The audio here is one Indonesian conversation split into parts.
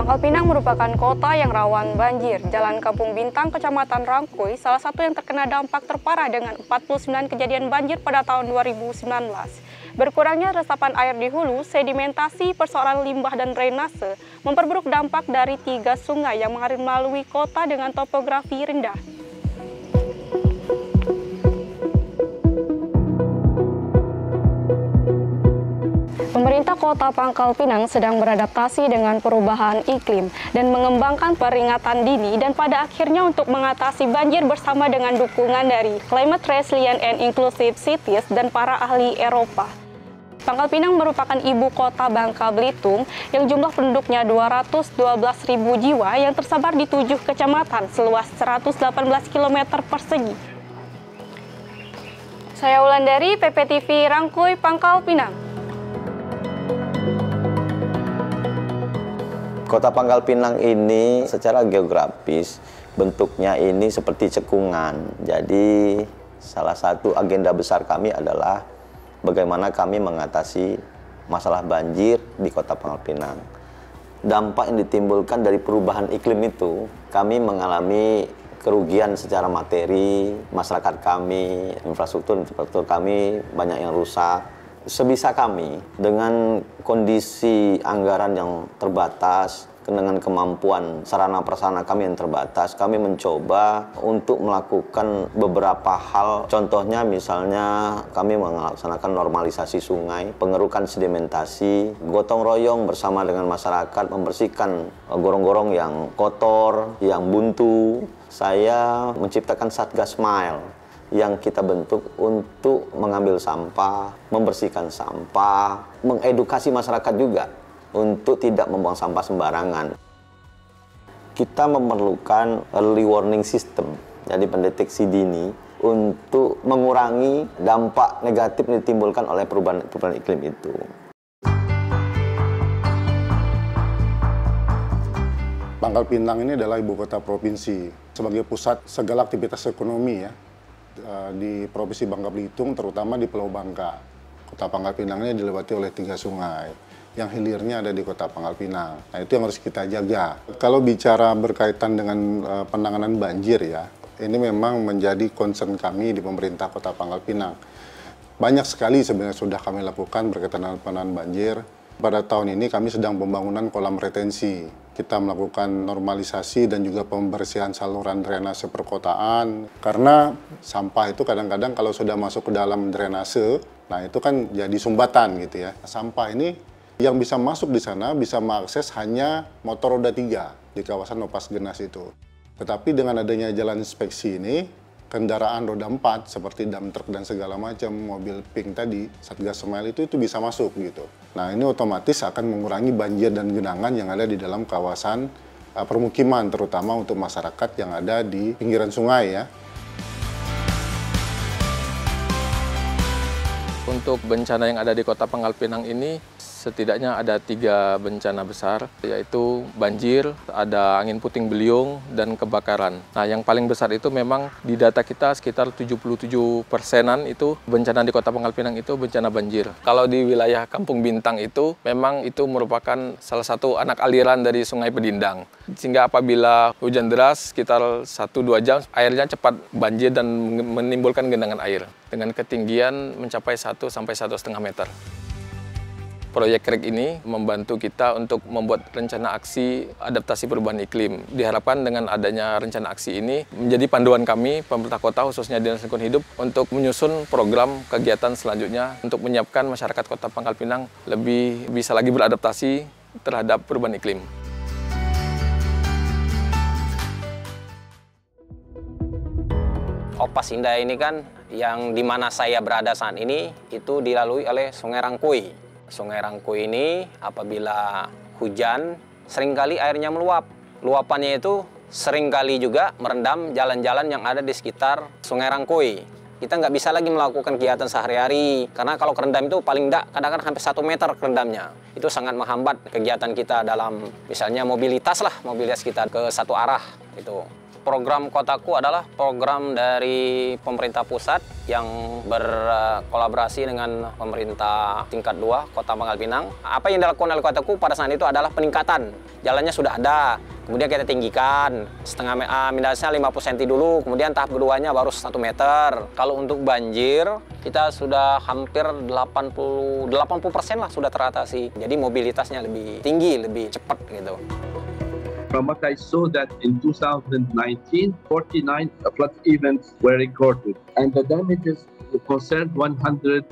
Pangkal Pinang merupakan kota yang rawan banjir. Jalan Kampung Bintang, Kecamatan Rangkuy, salah satu yang terkena dampak terparah dengan 49 kejadian banjir pada tahun 2019. Berkurangnya resapan air di hulu, sedimentasi, persoalan limbah dan drainase memperburuk dampak dari 3 sungai yang mengalir melalui kota dengan topografi rendah. Pemerintah Kota Pangkal Pinang sedang beradaptasi dengan perubahan iklim dan mengembangkan peringatan dini dan pada akhirnya untuk mengatasi banjir bersama dengan dukungan dari Climate Resilient and Inclusive Cities dan para ahli Eropa. Pangkal Pinang merupakan ibu kota Bangka Belitung yang jumlah penduduknya 212.000 jiwa yang tersebar di 7 kecamatan seluas 118 km persegi. Saya Wulandari, PPTV Rangkuy, Pangkal Pinang. Kota Pangkal Pinang ini secara geografis bentuknya ini seperti cekungan. Jadi salah satu agenda besar kami adalah bagaimana kami mengatasi masalah banjir di Kota Pangkal Pinang. Dampak yang ditimbulkan dari perubahan iklim itu, kami mengalami kerugian secara materi, masyarakat kami, infrastruktur kami banyak yang rusak. Sebisa kami, dengan kondisi anggaran yang terbatas, dengan kemampuan sarana prasarana kami yang terbatas, kami mencoba untuk melakukan beberapa hal. Contohnya misalnya kami melaksanakan normalisasi sungai, pengerukan sedimentasi, gotong royong bersama dengan masyarakat membersihkan gorong-gorong yang kotor, yang buntu. Saya menciptakan Satgas Smile yang kita bentuk untuk mengambil sampah, membersihkan sampah, mengedukasi masyarakat juga untuk tidak membuang sampah sembarangan. Kita memerlukan early warning system, jadi pendeteksi dini untuk mengurangi dampak negatif yang ditimbulkan oleh perubahan iklim itu. Pangkal Pinang ini adalah ibu kota provinsi sebagai pusat segala aktivitas ekonomi ya. Di Provinsi Bangka Belitung, terutama di Pulau Bangka. Kota Pangkal Pinang ini dilewati oleh 3 sungai, yang hilirnya ada di Kota Pangkal Pinang. Nah, itu yang harus kita jaga. Kalau bicara berkaitan dengan penanganan banjir ya, ini memang menjadi concern kami di pemerintah Kota Pangkal Pinang. Banyak sekali sebenarnya sudah kami lakukan berkaitan dengan penanganan banjir. Pada tahun ini kami sedang pembangunan kolam retensi. Kita melakukan normalisasi dan juga pembersihan saluran drainase perkotaan. Karena sampah itu kadang-kadang kalau sudah masuk ke dalam drainase, nah itu kan jadi sumbatan gitu ya. Sampah ini yang bisa masuk di sana bisa mengakses hanya motor roda 3 di kawasan Lopas Genas itu. Tetapi dengan adanya jalan inspeksi ini, kendaraan roda 4 seperti dump truck dan segala macam, mobil pink tadi, Satgas Smile itu bisa masuk gitu. Nah, ini otomatis akan mengurangi banjir dan genangan yang ada di dalam kawasan permukiman, terutama untuk masyarakat yang ada di pinggiran sungai ya. Untuk bencana yang ada di Kota Pangkal Pinang ini, setidaknya ada 3 bencana besar, yaitu banjir, ada angin puting beliung, dan kebakaran. Nah, yang paling besar itu memang di data kita sekitar 77%-an itu bencana di Kota Pangkal Pinang itu bencana banjir. Kalau di wilayah Kampung Bintang itu, memang itu merupakan salah satu anak aliran dari Sungai Pedindang. Sehingga apabila hujan deras sekitar 1-2 jam, airnya cepat banjir dan menimbulkan genangan air dengan ketinggian mencapai 1-1,5 meter. Proyek KREG ini membantu kita untuk membuat rencana aksi adaptasi perubahan iklim. Diharapkan dengan adanya rencana aksi ini menjadi panduan kami, pemerintah kota khususnya Dinas Lingkungan Hidup, untuk menyusun program kegiatan selanjutnya untuk menyiapkan masyarakat Kota Pangkal Pinang lebih bisa lagi beradaptasi terhadap perubahan iklim. Opas Indah ini kan yang dimana saya berada saat ini itu dilalui oleh Sungai Rangkuy. Sungai Rangkuy ini apabila hujan seringkali airnya meluap. Luapannya itu seringkali juga merendam jalan-jalan yang ada di sekitar Sungai Rangkuy. Kita nggak bisa lagi melakukan kegiatan sehari-hari karena kalau kerendam itu paling tidak kadang-kadang sampai 1 meter kerendamnya. Itu sangat menghambat kegiatan kita dalam misalnya mobilitas kita ke satu arah itu. Program Kotaku adalah program dari pemerintah pusat yang berkolaborasi dengan pemerintah tingkat 2 Kota Pangkal Pinang. Apa yang dilakukan oleh Kotaku pada saat itu adalah peningkatan. Jalannya sudah ada, kemudian kita tinggikan setengah minusnya 50 cm dulu, kemudian tahap keduanya baru 1 meter. Kalau untuk banjir, kita sudah hampir 80% lah sudah teratasi. Jadi mobilitasnya lebih tinggi, lebih cepat gitu. From what I saw that in 2019, 49 flood events were recorded, and the damages concerned 500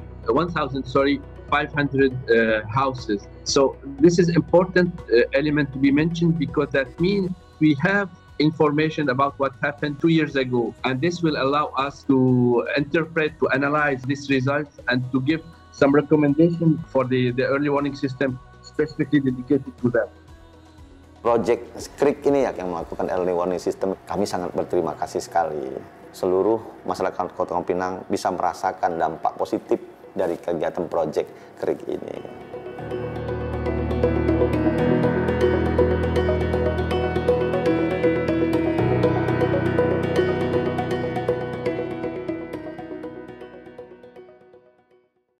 houses. So this is important element to be mentioned because that means we have information about what happened 2 years ago, and this will allow us to interpret, to analyze these results, and to give some recommendation for the early warning system specifically dedicated to that. Project Creek ini yang melakukan early warning system, kami sangat berterima kasih sekali. Seluruh masyarakat Kota Pangkal Pinang bisa merasakan dampak positif dari kegiatan Project Creek ini.